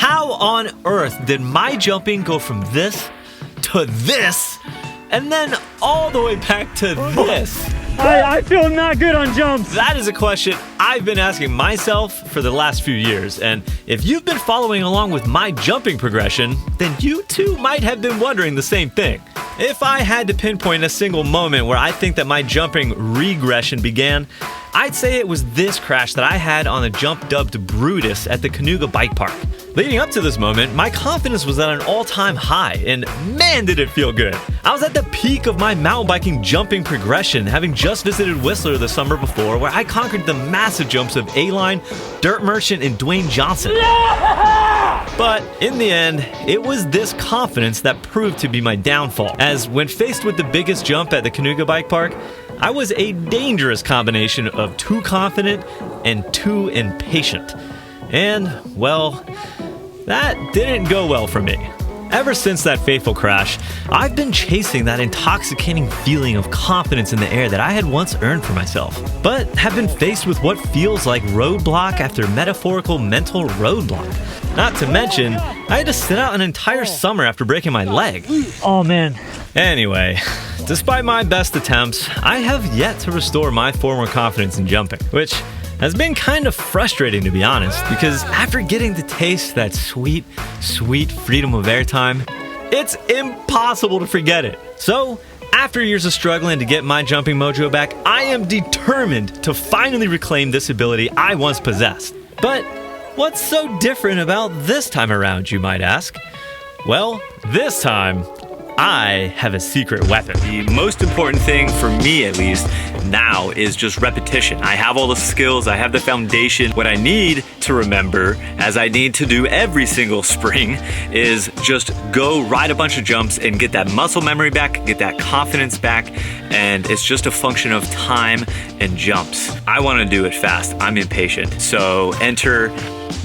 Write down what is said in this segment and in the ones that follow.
How on earth did my jumping go from this to this and then all the way back to this? I feel not good on jumps. That is a question I've been asking myself for the last few years, and if you've been following along with my jumping progression, then you too might have been wondering the same thing. If I had to pinpoint a single moment where I think that my jumping regression began, I'd say it was this crash that I had on a jump dubbed Brutus at the Kanuga Bike Park. Leading up to this moment, my confidence was at an all-time high, and man did it feel good. I was at the peak of my mountain biking jumping progression, having just visited Whistler the summer before, where I conquered the massive jumps of A-Line, Dirt Merchant, and Dwayne Johnson. But in the end, it was this confidence that proved to be my downfall, as when faced with the biggest jump at the Kanuga Bike Park, I was a dangerous combination of too confident and too impatient. And, well, that didn't go well for me. Ever since that fateful crash, I've been chasing that intoxicating feeling of confidence in the air that I had once earned for myself, but have been faced with what feels like roadblock after metaphorical mental roadblock. Not to mention, I had to sit out an entire summer after breaking my leg. Oh man. Anyway, despite my best attempts, I have yet to restore my former confidence in jumping, which has been kind of frustrating, to be honest, because after getting to taste that sweet, sweet freedom of airtime, it's impossible to forget it. So, after years of struggling to get my jumping mojo back, I am determined to finally reclaim this ability I once possessed. But what's so different about this time around, you might ask? Well, this time, I have a secret weapon. The most important thing, for me at least, now is just repetition. I have all the skills, I have the foundation. What I need to remember, as I need to do every single spring, is just go ride a bunch of jumps and get that muscle memory back, get that confidence back, and it's just a function of time and jumps. I want to do it fast. I'm impatient. So enter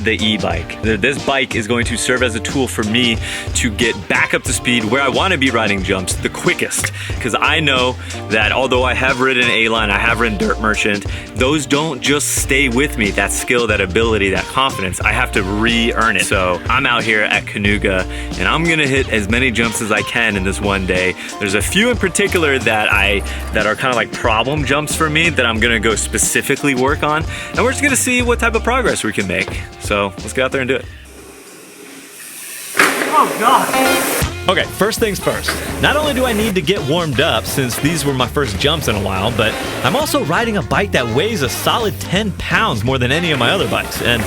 the e-bike. This bike is going to serve as a tool for me to get back up to speed where I want to be riding jumps the quickest, because I know that although I have ridden A-Line, I have ridden Dirt Merchant, those don't just stay with me, that skill, that ability, that confidence. I have to re-earn it. So I'm out here at Kanuga and I'm gonna hit as many jumps as I can in this one day. There's a few in particular that are kind of like problem jumps for me that I'm gonna go specifically work on, and we're just gonna see what type of progress we can make. So let's get out there and do it. Oh God. Okay, first things first. Not only do I need to get warmed up, since these were my first jumps in a while, but I'm also riding a bike that weighs a solid 10 pounds more than any of my other bikes. And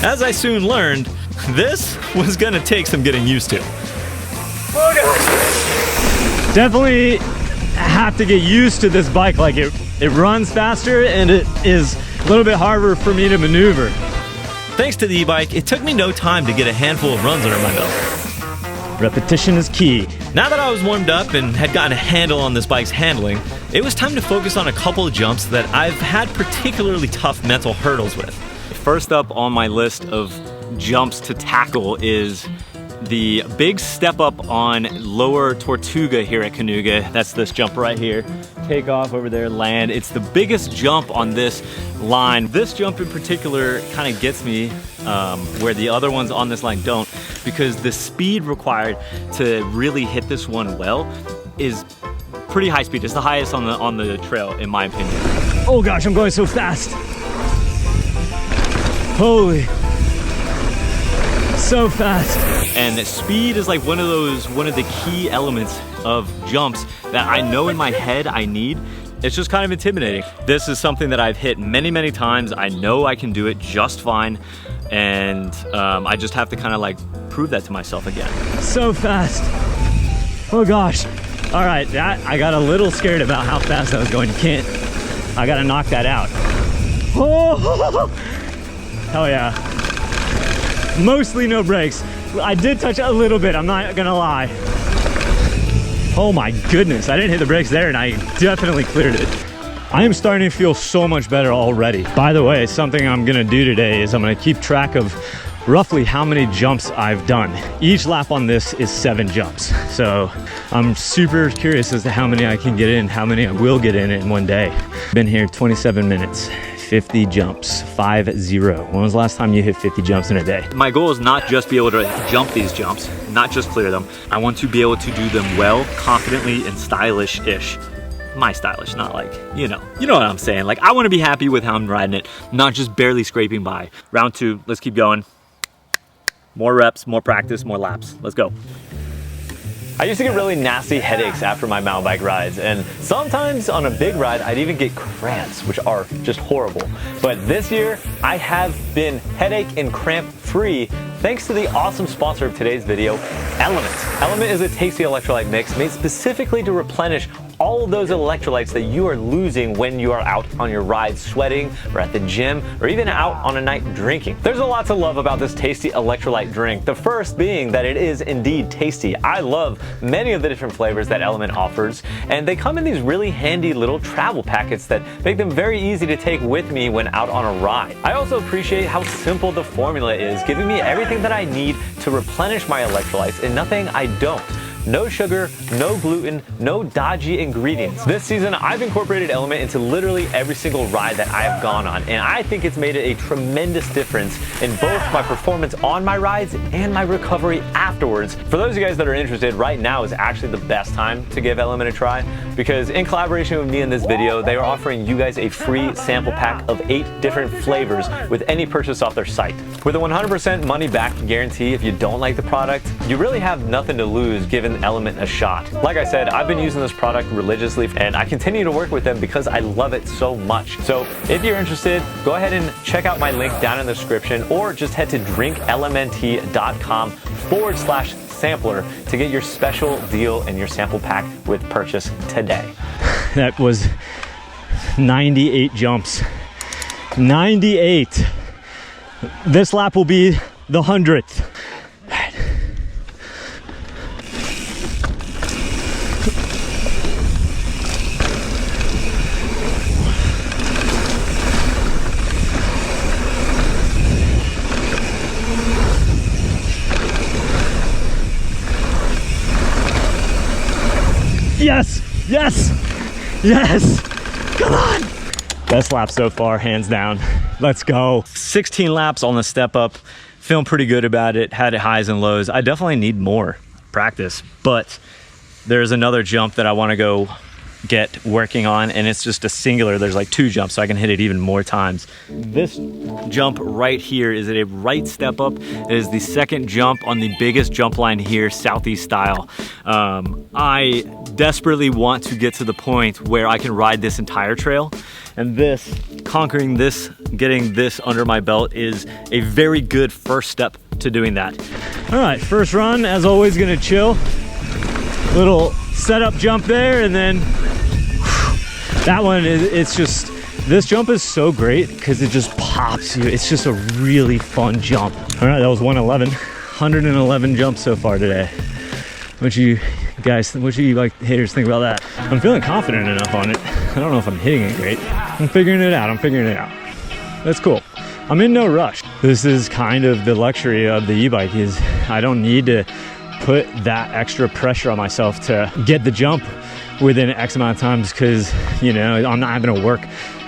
as I soon learned, this was gonna take some getting used to. Oh God. Definitely have to get used to this bike. Like it runs faster and it is a little bit harder for me to maneuver. Thanks to the e-bike, it took me no time to get a handful of runs under my belt. Repetition is key. Now that I was warmed up and had gotten a handle on this bike's handling, it was time to focus on a couple of jumps that I've had particularly tough mental hurdles with. First up on my list of jumps to tackle is the big step up on Lower Tortuga here at Kanuga. That's this jump right here. Take off over there, land. It's the biggest jump on this line. This jump in particular kind of gets me where the other ones on this line don't, because the speed required to really hit this one well is pretty high speed. It's the highest on the trail, in my opinion. Oh gosh, I'm going so fast. Holy, so fast. And speed is like one of the key elements of jumps that I know in my head I need. It's just kind of intimidating. This is something that I've hit many, many times. I know I can do it just fine. And I just have to kind of like prove that to myself again. So fast. Oh gosh. All right, I got a little scared about how fast I was going. I gotta knock that out. Oh, hell yeah. Mostly no brakes. I did touch a little bit, I'm not gonna lie. Oh my goodness, I didn't hit the brakes there and I definitely cleared it. I am starting to feel so much better already. By the way, something I'm gonna do today is I'm gonna keep track of roughly how many jumps I've done. Each lap on this is 7 jumps. So I'm super curious as to how many I can get in, how many I will get in one day. Been here 27 minutes. 50 jumps, 5-0. When was the last time you hit 50 jumps in a day? My goal is not just be able to jump these jumps, not just clear them. I want to be able to do them well, confidently, and stylish-ish. My stylish, not like, you know what I'm saying. Like, I want to be happy with how I'm riding it, not just barely scraping by. Round 2, let's keep going. More reps, more practice, more laps. Let's go. I used to get really nasty headaches after my mountain bike rides, and sometimes on a big ride, I'd even get cramps, which are just horrible. But this year, I have been headache and cramp free thanks to the awesome sponsor of today's video, Element. Element is a tasty electrolyte mix made specifically to replenish all of those electrolytes that you are losing when you are out on your rides sweating, or at the gym, or even out on a night drinking. There's a lot to love about this tasty electrolyte drink. The first being that it is indeed tasty. I love many of the different flavors that Element offers, and they come in these really handy little travel packets that make them very easy to take with me when out on a ride. I also appreciate how simple the formula is, giving me everything that I need to replenish my electrolytes and nothing I don't. No sugar, no gluten, no dodgy ingredients. This season, I've incorporated Element into literally every single ride that I have gone on, and I think it's made a tremendous difference in both my performance on my rides and my recovery afterwards. For those of you guys that are interested, right now is actually the best time to give Element a try, because in collaboration with me in this video, they are offering you guys a free sample pack of 8 different flavors with any purchase off their site. With a 100% money back guarantee, if you don't like the product, you really have nothing to lose giving Element a shot. Like I said, I've been using this product religiously, and I continue to work with them because I love it so much. So if you're interested, go ahead and check out my link down in the description, or just head to drinklmnt.com/sampler to get your special deal and your sample pack with purchase today. That was 98 jumps. 98. This lap will be the 100th. Yes, yes, yes, come on. Best lap so far, hands down. Let's go. 16 laps on the step up. Feeling pretty good about it. Had highs and lows. I definitely need more practice, but there's another jump that I want to go get working on, and it's just a singular. There's like 2 jumps, so I can hit it even more times. This jump right here is a right step up. It is the second jump on the biggest jump line here, Southeast style. I desperately want to get to the point where I can ride this entire trail, and this, conquering this, getting this under my belt is a very good first step to doing that. All right, first run, as always, gonna chill. Little setup jump there, and then that one is, it's just, this jump is so great because it just pops you. It's just a really fun jump. All right, that was 111 jumps so far today. What you guys, what you like haters think about that? I'm feeling confident enough on it. I don't know if I'm hitting it great. I'm figuring it out. That's cool. I'm in no rush. This is kind of the luxury of the e-bike, is I don't need to put that extra pressure on myself to get the jump within X amount of times, because, you know, I'm not having to work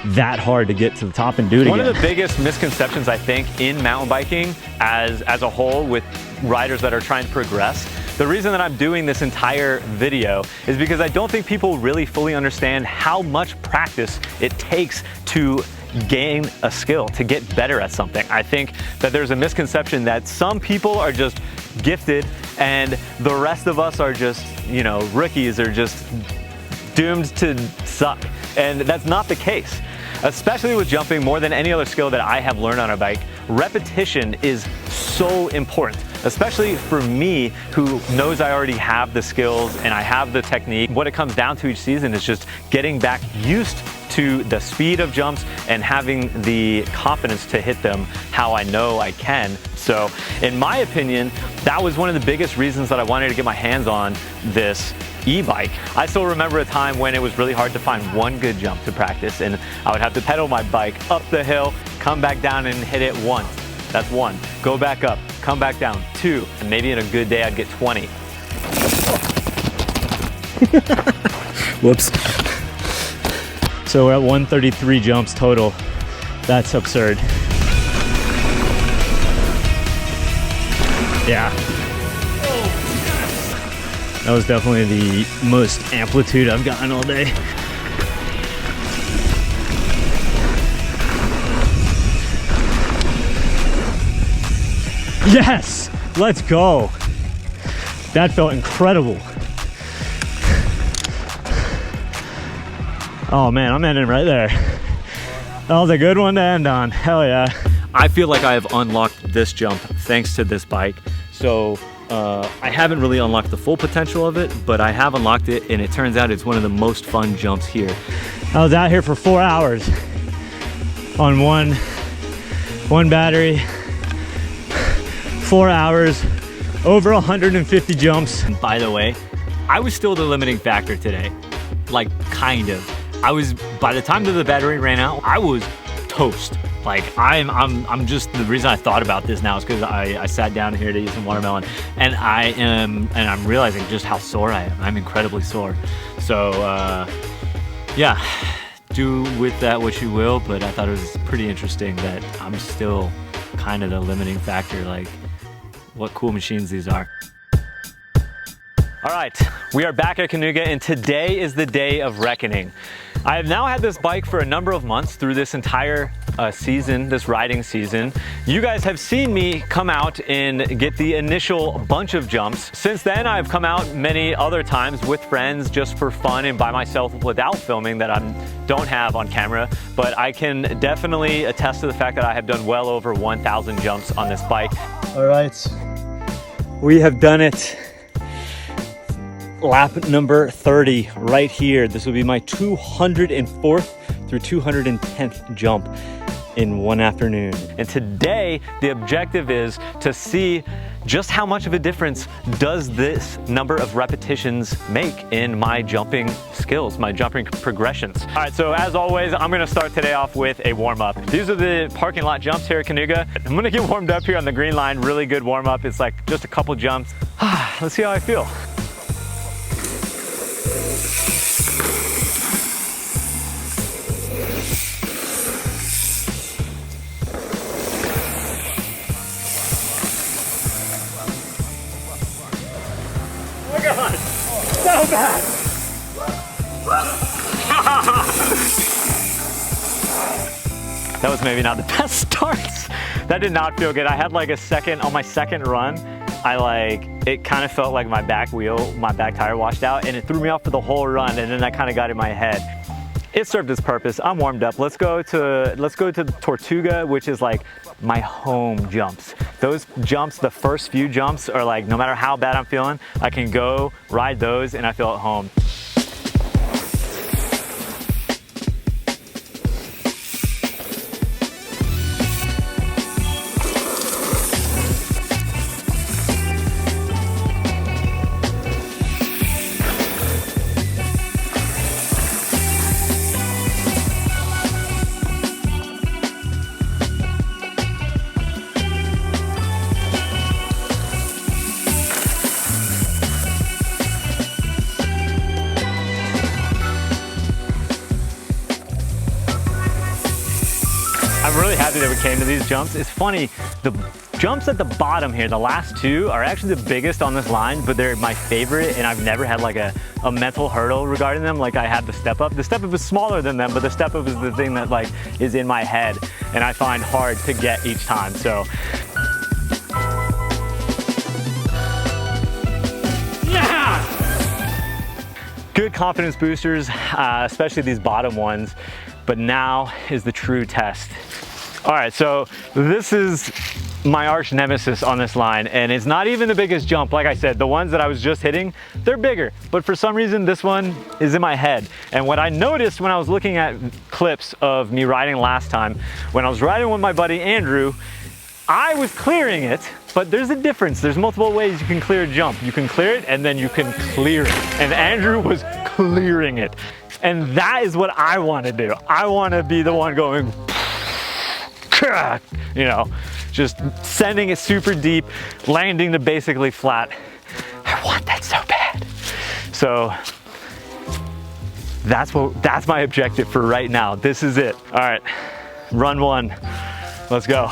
that hard to get to the top and do it again. One of the biggest misconceptions, I think, in mountain biking as a whole with riders that are trying to progress, the reason that I'm doing this entire video is because I don't think people really fully understand how much practice it takes to gain a skill, to get better at something. I think that there's a misconception that some people are just gifted and the rest of us are just, you know, rookies, are just doomed to suck. And that's not the case. Especially with jumping, more than any other skill that I have learned on a bike, repetition is so important. Especially for me, who knows I already have the skills and I have the technique. What it comes down to each season is just getting back used to the speed of jumps and having the confidence to hit them how I know I can. So in my opinion, that was one of the biggest reasons that I wanted to get my hands on this e-bike. I still remember a time when it was really hard to find one good jump to practice, and I would have to pedal my bike up the hill, come back down and hit it once. That's 1. Go back up, come back down, 2, and maybe in a good day I'd get 20. Whoops. So we're at 133 jumps total. That's absurd. Yeah. That was definitely the most amplitude I've gotten all day. Yes! Let's go. That felt incredible. Oh man, I'm ending right there. That was a good one to end on. Hell yeah. I feel like I have unlocked this jump thanks to this bike. So I haven't really unlocked the full potential of it, but I have unlocked it, and it turns out it's one of the most fun jumps here. I was out here for 4 hours on one battery, 4 hours, over 150 jumps. And by the way, I was still the limiting factor today, like kind of. By the time that the battery ran out, I was toast. Like I'm just, the reason I thought about this now is because I sat down here to eat some watermelon, and I'm realizing just how sore I am. I'm incredibly sore. So yeah, do with that what you will, but I thought it was pretty interesting that I'm still kind of the limiting factor, like what cool machines these are. All right, we are back at Kanuga, and today is the day of reckoning. I have now had this bike for a number of months through this entire season, this riding season. You guys have seen me come out and get the initial bunch of jumps. Since then, I've come out many other times with friends just for fun and by myself without filming that I don't have on camera. But I can definitely attest to the fact that I have done well over 1,000 jumps on this bike. All right, we have done it. Lap number 30 right here. This will be my 204th through 210th jump in one afternoon. And today, the objective is to see just how much of a difference does this number of repetitions make in my jumping skills, my jumping progressions. All right, so as always, I'm gonna start today off with a warm-up. These are the parking lot jumps here at Kanuga. I'm gonna get warmed up here on the green line, really good warm-up. It's like just a couple jumps. Let's see how I feel. So bad. That was maybe not the best start. That did not feel good. I had like on my second run, it kind of felt like my back tire washed out, and it threw me off for the whole run, and then that kind of got in my head. It served its purpose. I'm warmed up. Let's go to Tortuga, which is like my home jumps. Those jumps, the first few jumps are like, no matter how bad I'm feeling, I can go ride those and I feel at home. I'm really happy that we came to these jumps. It's funny, the jumps at the bottom here, the last two, are actually the biggest on this line, but they're my favorite, and I've never had like a mental hurdle regarding them like I had the step up. The step up is smaller than them, but the step up is the thing that like is in my head and I find hard to get each time. So good confidence boosters, especially these bottom ones, but now is the true test. All right, so this is my arch nemesis on this line, and it's not even the biggest jump. Like I said, the ones that I was just hitting, they're bigger, but for some reason this one is in my head. And what I noticed when I was looking at clips of me riding last time, when I was riding with my buddy Andrew, I was clearing it, but there's a difference. There's multiple ways you can clear a jump. You can clear it, and then you can clear it. And Andrew was clearing it. And that is what I want to do. I want to be the one going, you know, just sending it super deep, landing to basically flat. I want that so bad. So that's my objective for right now. This is it. All right, Run one. Let's go.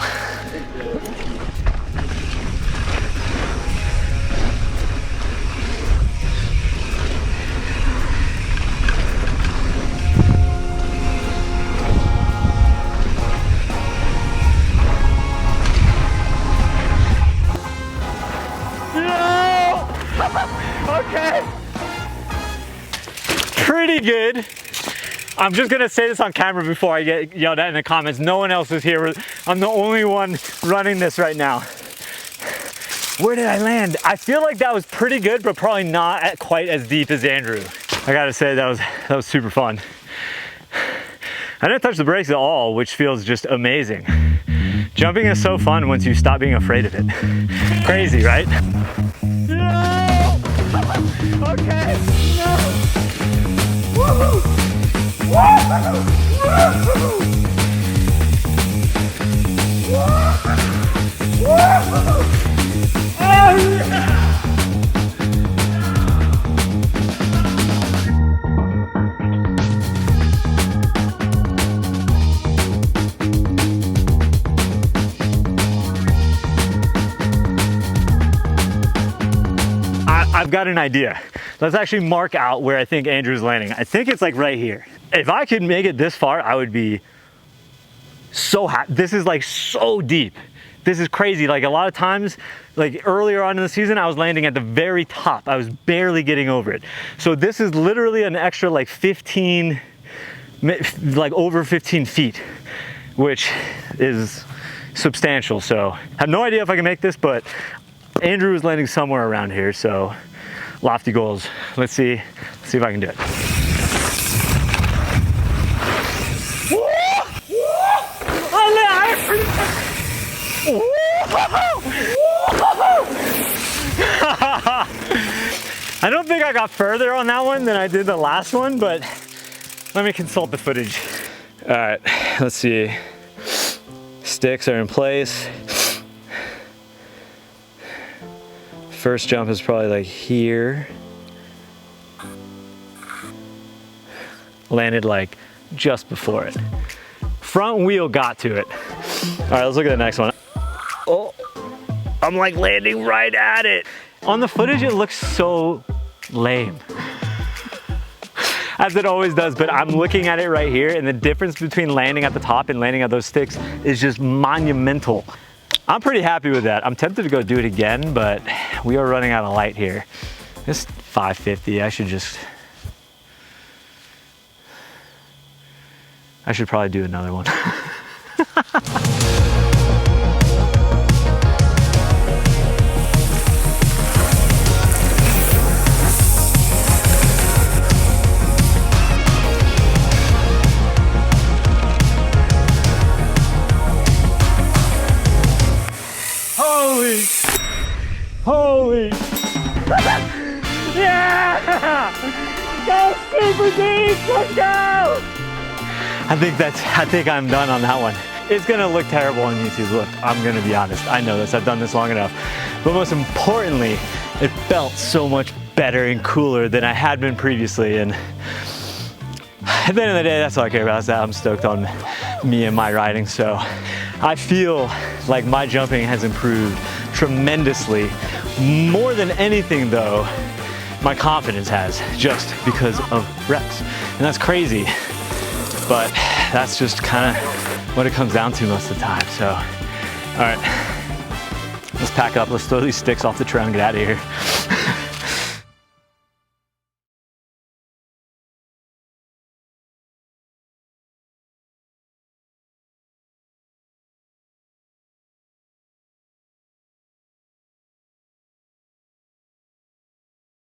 Okay. Pretty good. I'm just gonna say this on camera before I get yelled at in the comments. No one else is here. I'm the only one running this right now. Where did I land? I feel like that was pretty good, but probably not quite as deep as Andrew. I gotta say that was super fun. I didn't touch the brakes at all, which feels just amazing. Jumping is so fun once you stop being afraid of it. Crazy, right? No! Okay, no! Woohoo! Woohoo! Woohoo! Woohoo! Oh yeah! I've got an idea. Let's actually mark out where I think Andrew's landing. I think it's like right here. If I could make it this far, I would be so happy. This is like so deep. This is crazy. Like a lot of times, like earlier on in the season, I was landing at the very top. I was barely getting over it. So this is literally an extra like 15, like over 15 feet, which is substantial. So I have no idea if I can make this, but Andrew is landing somewhere around here, so lofty goals. Let's see if I can do it. I don't think I got further on that one than I did the last one, but let me consult the footage. All right, let's see. Sticks are in place. First jump is probably like here. Landed like just before it. Front wheel got to it. All right, let's look at the next one. Oh, I'm like landing right at it. On the footage, it looks so lame. As it always does, but I'm looking at it right here, and the difference between landing at the top and landing at those sticks is just monumental. I'm pretty happy with that. I'm tempted to go do it again, but we are running out of light here. It's 5:50, I should probably do another one. Holy. Yeah! Go super deep, let's go! I think I'm done on that one. It's gonna look terrible on YouTube. Look, I'm gonna be honest. I know this, I've done this long enough. But most importantly, it felt so much better and cooler than I had been previously. And at the end of the day, that's all I care about, is that I'm stoked on me and my riding. So I feel like my jumping has improved tremendously. More than anything though, my confidence has, just because of reps. And that's crazy, but that's just kind of what it comes down to most of the time. So, all right, let's pack up. Let's throw these sticks off the trail and get out of here.